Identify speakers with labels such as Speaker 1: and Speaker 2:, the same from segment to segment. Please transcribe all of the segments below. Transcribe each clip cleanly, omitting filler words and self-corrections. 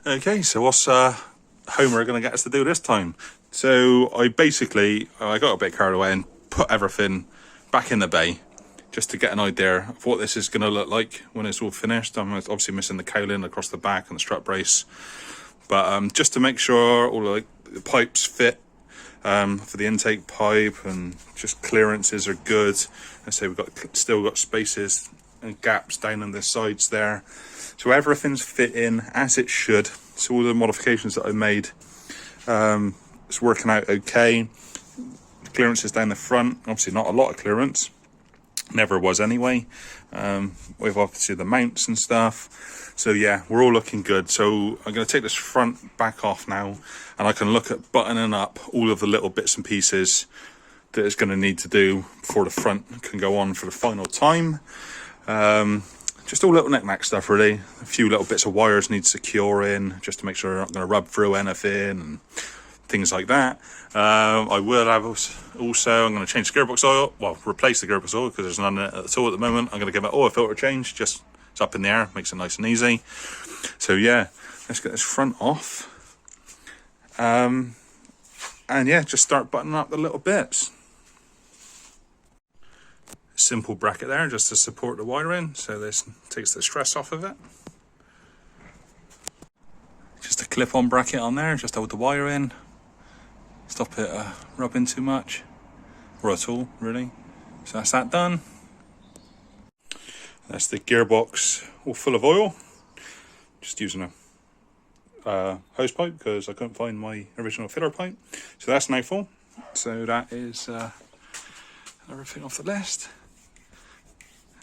Speaker 1: Okay, so what's Homer going to get us to do this time? So I got a bit carried away and put everything back in the bay just to get an idea of what this is going to look like when it's all finished. I'm obviously missing the cowling across the back and the strut brace, but just to make sure all the pipes fit for the intake pipe and just clearances are good. I say still got spaces and gaps down on the sides there, so everything's fit in as it should. So all the modifications that I made, it's working out okay. The clearances down the front, obviously not a lot of clearance, never was anyway, with obviously the mounts and stuff. So yeah, we're all looking good. So I'm going to take this front back off now, and I can look at buttoning up all of the little bits and pieces that it's going to need to do before the front can go on for the final time. Just all little knick-knack stuff really. A few little bits of wires need securing just to make sure they're not going to rub through anything and things like that. I will have also, I'm going to change the gearbox oil, well, replace the gearbox oil because there's none at all at the moment. I'm going to give it oil filter change, just it's up in the air, makes it nice and easy. So yeah, let's get this front off. And yeah, just start buttoning up the little bits. Simple bracket there just to support the wiring, so this takes the stress off of it. Just a clip-on bracket on there, just hold the wire in, stop it rubbing too much, or at all really. So that's that done. That's the gearbox all full of oil. Just using a hose pipe because I couldn't find my original filler pipe. So that's now full. So that is everything off the list.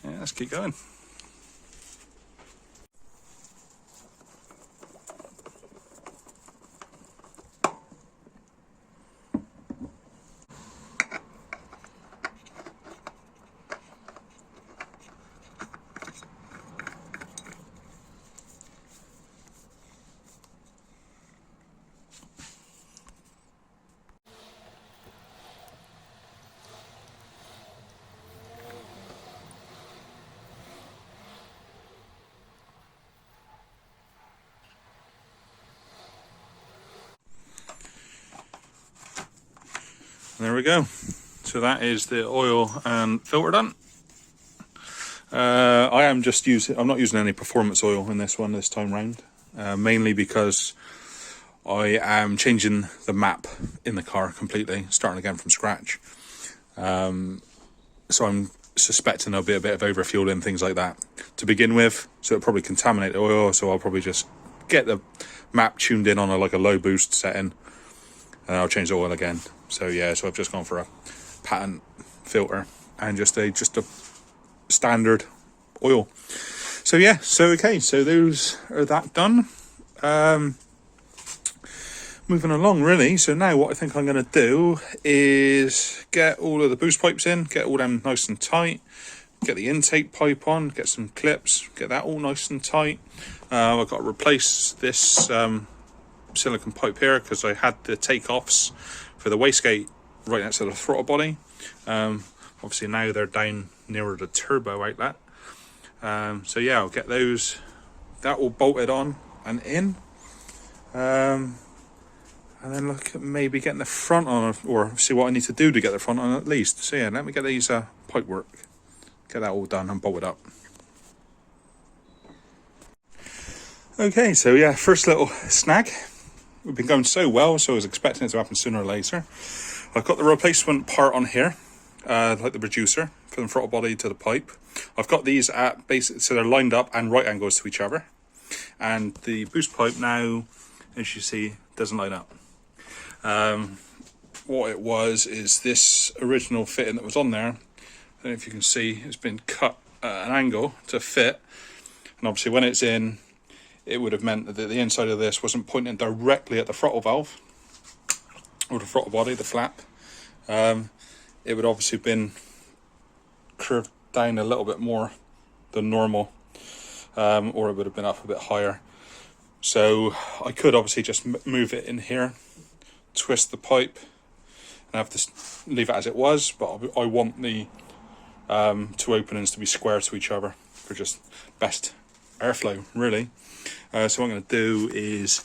Speaker 1: Yeah, let's keep going. There we go. So that is the oil and filter done. I'm not using any performance oil in this one this time round, mainly because I am changing the map in the car completely, starting again from scratch. So I'm suspecting there'll be a bit of overfueling and things like that to begin with, so it'll probably contaminate the oil. So I'll probably just get the map tuned in on a low boost setting, and I'll change the oil again. So yeah, so I've just gone for a patent filter and just a standard oil. So yeah, so okay, so those are that done. Moving along really. So now what I think I'm going to do is get all of the boost pipes in, get all them nice and tight, get the intake pipe on, get some clips, get that all nice and tight. I've got to replace this silicone pipe here because I had the takeoffs for the wastegate right next to the throttle body. Obviously now they're down nearer the turbo outlet. So yeah, I'll get that all bolted on and in. And then look at maybe getting the front on, or see what I need to do to get the front on at least. So yeah, let me get these pipe work, get that all done and bolted up. Okay, so yeah, first little snag. We've been going so well, so I was expecting it to happen sooner or later. I've got the replacement part on here, like the reducer from the throttle body to the pipe. I've got these at basic, so they're lined up and right angles to each other. And the boost pipe now, as you see, doesn't line up. What it was is this original fitting that was on there. I don't know if you can see, it's been cut at an angle to fit. And obviously when it's in, it would have meant that the inside of this wasn't pointing directly at the throttle valve or the throttle body, the flap. It would obviously have been curved down a little bit more than normal, or it would have been up a bit higher. So I could obviously just move it in here, twist the pipe, and have to leave it as it was, but I want the two openings to be square to each other for just best airflow really. So what I'm going to do is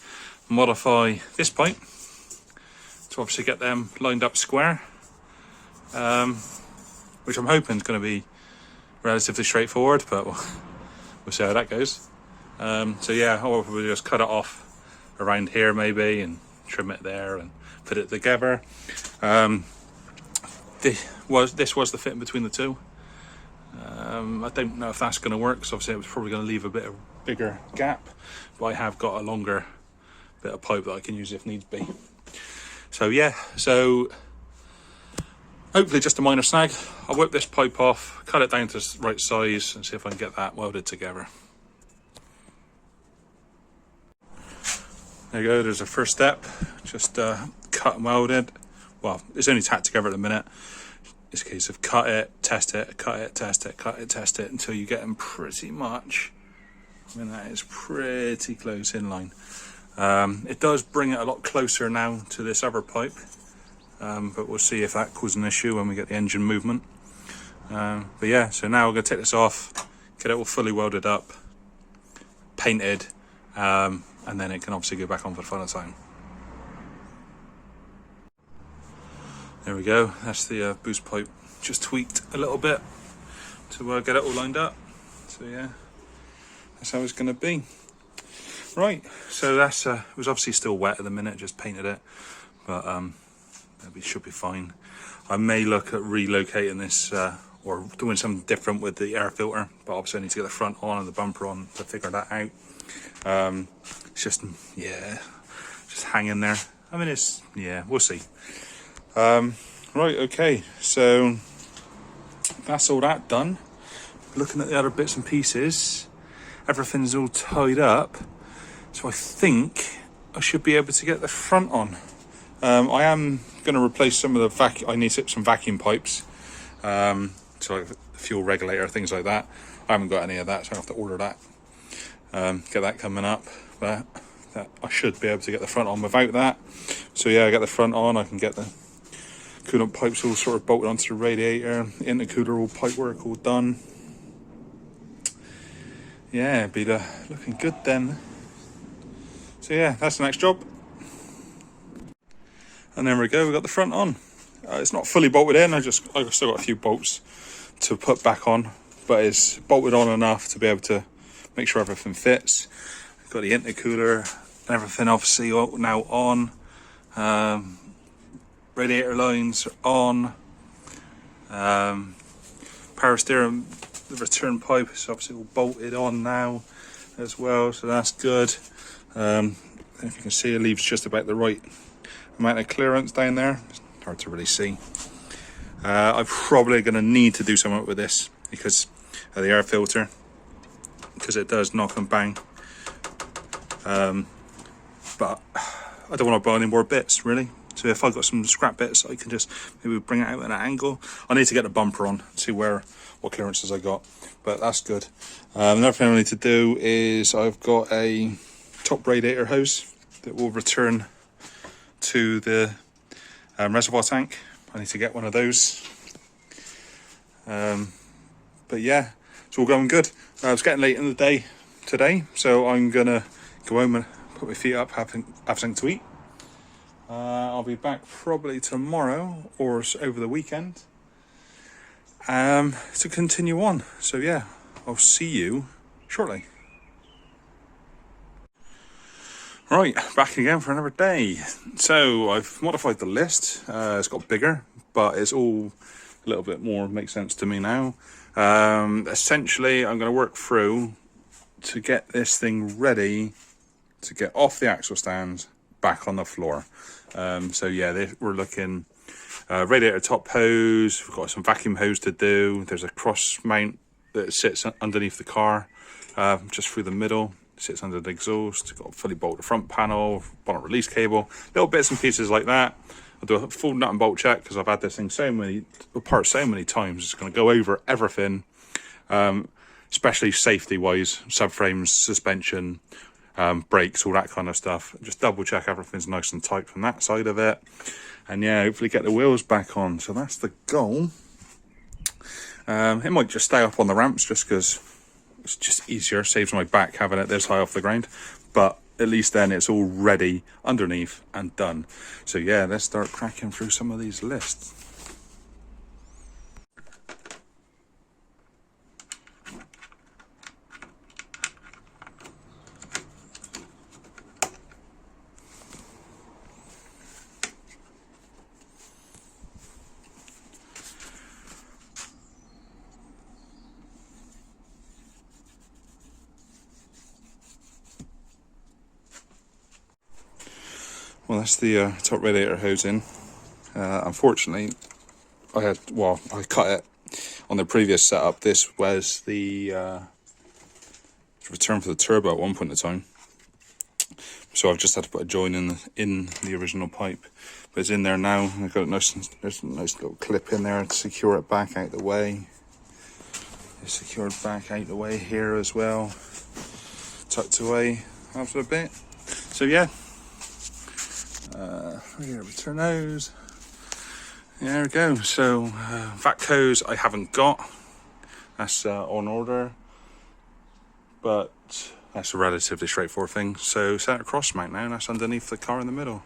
Speaker 1: modify this pipe to obviously get them lined up square, which I'm hoping is going to be relatively straightforward, but we'll see how that goes. So yeah, I'll probably just cut it off around here maybe and trim it there and put it together. This was the fitting between the two. I don't know if that's going to work, because obviously it was probably going to leave a bit of bigger gap, but I have got a longer bit of pipe that I can use if needs be. So yeah, so hopefully just a minor snag. I'll whip this pipe off, cut it down to the right size, and see if I can get that welded together. There you go, there's a first step, just cut and weld it. Well, it's only tacked together at the minute. It's a case of cut it, test it, cut it, test it, cut it, test it, until you get them pretty much, I mean, that is pretty close in line. It does bring it a lot closer now to this other pipe, but we'll see if that causes an issue when we get the engine movement. But yeah, so now we're going to take this off, get it all fully welded up, painted, and then it can obviously go back on for the final time. There we go, that's the boost pipe just tweaked a little bit to get it all lined up. So yeah, that's how it's going to be. Right, so that's it was obviously still wet at the minute, just painted it, but it should be fine. I may look at relocating this or doing something different with the air filter, but obviously I need to get the front on and the bumper on to figure that out. It's just, yeah, just hanging there. I mean, it's, yeah, we'll see. Right, okay, so that's all that done. Looking at the other bits and pieces, everything's all tied up, so I think I should be able to get the front on. I am going to replace some of the I need some vacuum pipes, so like the fuel regulator, things like that. I haven't got any of that, so I have to order that. Get that coming up, but I should be able to get the front on without that. So yeah, I get the front on, I can get the coolant pipes all sort of bolted onto the radiator, intercooler all pipe work all done. Yeah, be looking good then. So yeah, that's the next job. And there we go, we got the front on. It's not fully bolted in, I've still got a few bolts to put back on, but it's bolted on enough to be able to make sure everything fits. Got the intercooler and everything obviously now on. Radiator lines are on. Power steering, the return pipe is obviously all bolted on now as well, so that's good. If you can see, it leaves just about the right amount of clearance down there. It's hard to really see. I'm probably going to need to do something with this because of the air filter, because it does knock and bang. But I don't want to buy any more bits really. So if I've got some scrap bits, I can just maybe bring it out at an angle. I need to get the bumper on, see what clearances I got, but that's good. Another thing I need to do is I've got a top radiator hose that will return to the reservoir tank. I need to get one of those. But yeah, it's all going good. It's getting late in the day today, so I'm gonna go home and put my feet up, have something to eat. I'll be back probably tomorrow or over the weekend to continue on. So yeah, I'll see you shortly. Right, back again for another day. So I've modified the list. It's got bigger, but it's all a little bit more makes sense to me now. Essentially, I'm going to work through to get this thing ready to get off the axle stands back on the floor. So yeah, we're looking radiator top hose. We've got some vacuum hose to do. There's a cross mount that sits underneath the car, just through the middle. Sits under the exhaust. Got a fully bolted front panel, bonnet release cable, little bits and pieces like that. I'll do a full nut and bolt check because I've had this thing so many times. It's going to go over everything, especially safety wise, subframes, suspension, brakes, all that kind of stuff. Just double check everything's nice and tight from that side of it, and yeah, hopefully get the wheels back on. So that's the goal. It might just stay up on the ramps just because it's just easier, saves my back having it this high off the ground, but at least then it's all ready underneath and done. So yeah, let's start cracking through some of these lists. Well, that's the top radiator housing. Unfortunately, I cut it on the previous setup. This was the return for the turbo at one point in time. So I've just had to put a join in the original pipe. But it's in there now. I've got there's a nice little clip in there to secure it back out the way. It's secured back out the way here as well. Tucked away after a bit. So yeah. Here, return those. There we go. So vac hose I haven't got. That's on order, but that's a relatively straightforward thing. So set a cross mount now, and that's underneath the car in the middle.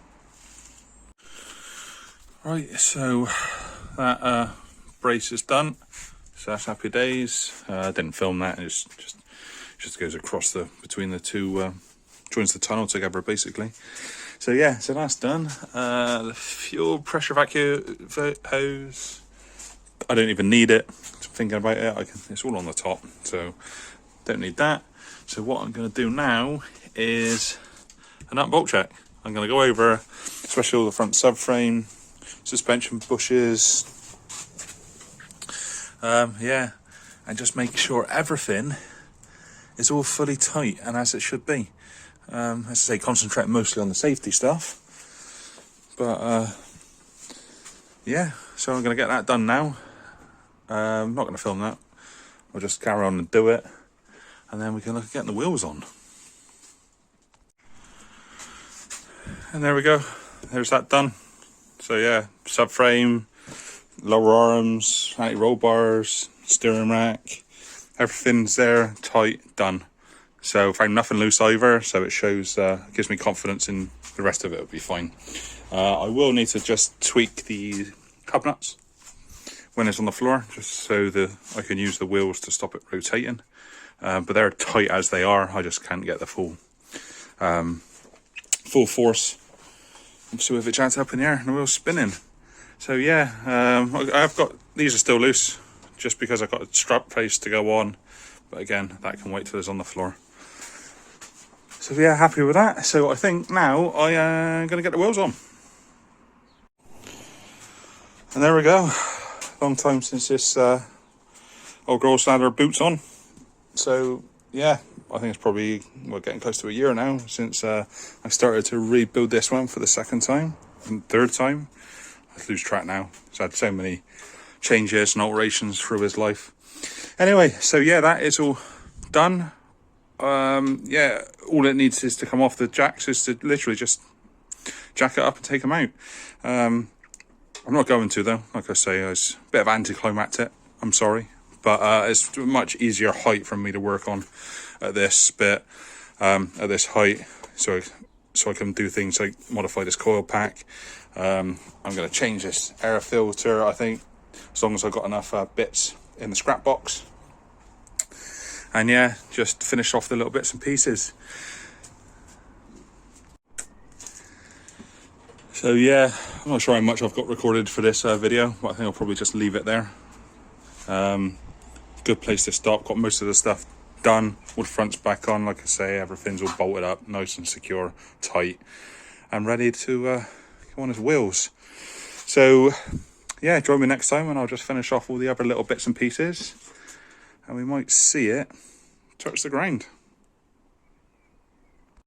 Speaker 1: Right, so that brace is done. So that's happy days. I didn't film that. It just goes across between the two joins the tunnel together basically. So yeah, so that's done. The fuel pressure vacuum hose, I don't even need it. Thinking about it, it's all on the top, so don't need that. So what I'm going to do now is a nut and bolt check. I'm going to go over, especially all the front subframe, suspension bushes, yeah, and just make sure everything is all fully tight and as it should be. As I say, concentrate mostly on the safety stuff, but yeah, so I'm going to get that done now. I'm not going to film that. I'll just carry on and do it, and then we can look at getting the wheels on. And there we go, there's that done. So yeah, subframe, lower arms, anti-roll bars, steering rack, everything's there, tight, done. So found nothing loose either, so it shows, gives me confidence in the rest of it will be fine. I will need to just tweak the hub nuts when it's on the floor, just so I can use the wheels to stop it rotating. But they're tight as they are, I just can't get the full force. So if it jacks up in the air and the wheel's spinning. So yeah, I've got, these are still loose, just because I've got a strap place to go on. But again, that can wait till it's on the floor. So yeah, happy with that. So I think now I am going to get the wheels on. And there we go. Long time since this old girl's had her boots on. So yeah, I think it's probably, we're getting close to a year now since I started to rebuild this one for the second time and third time. I lose track now. He's had so many changes and alterations through his life. Anyway, so yeah, that is all done. Yeah, all it needs is to come off the jacks is to literally just jack it up and take them out. I'm not going to though, like I say, it's a bit of anticlimactic, I'm sorry, but it's a much easier height for me to work on at this bit, at this height, so I can do things like modify this coil pack. I'm going to change this air filter, I think, as long as I've got enough bits in the scrap box. And yeah, just finish off the little bits and pieces. So yeah, I'm not sure how much I've got recorded for this video, but I think I'll probably just leave it there. Good place to stop. Got most of the stuff done. All the fronts back on, like I say, everything's all bolted up, nice and secure, tight, and ready to go on his wheels. So yeah, join me next time and I'll just finish off all the other little bits and pieces, and we might see it touch the ground.